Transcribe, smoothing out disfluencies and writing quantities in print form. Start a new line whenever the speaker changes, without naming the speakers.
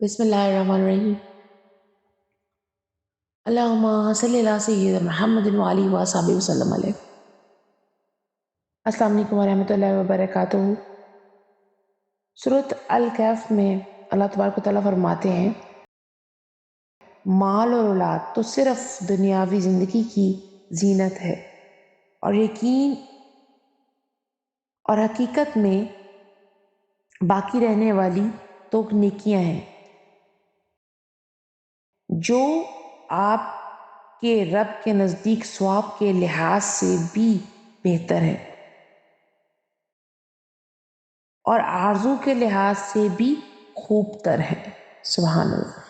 بسم اللہ الرحمن الرحیم۔ اللہم صلی اللہ سیدنا محمد وعلی وصحبہ وسلم علیہ۔ السلام علیکم ورحمۃ اللہ وبرکاتہ۔ سورۃ الکہف میں اللہ تبارک و تعالیٰ فرماتے ہیں مال اور اولاد تو صرف دنیاوی زندگی کی زینت ہے اور یقین اور حقیقت میں باقی رہنے والی تو نیکیاں ہیں جو آپ کے رب کے نزدیک ثواب کے لحاظ سے بھی بہتر ہے اور آرزو کے لحاظ سے بھی خوب تر ہے۔ سبحان اللہ۔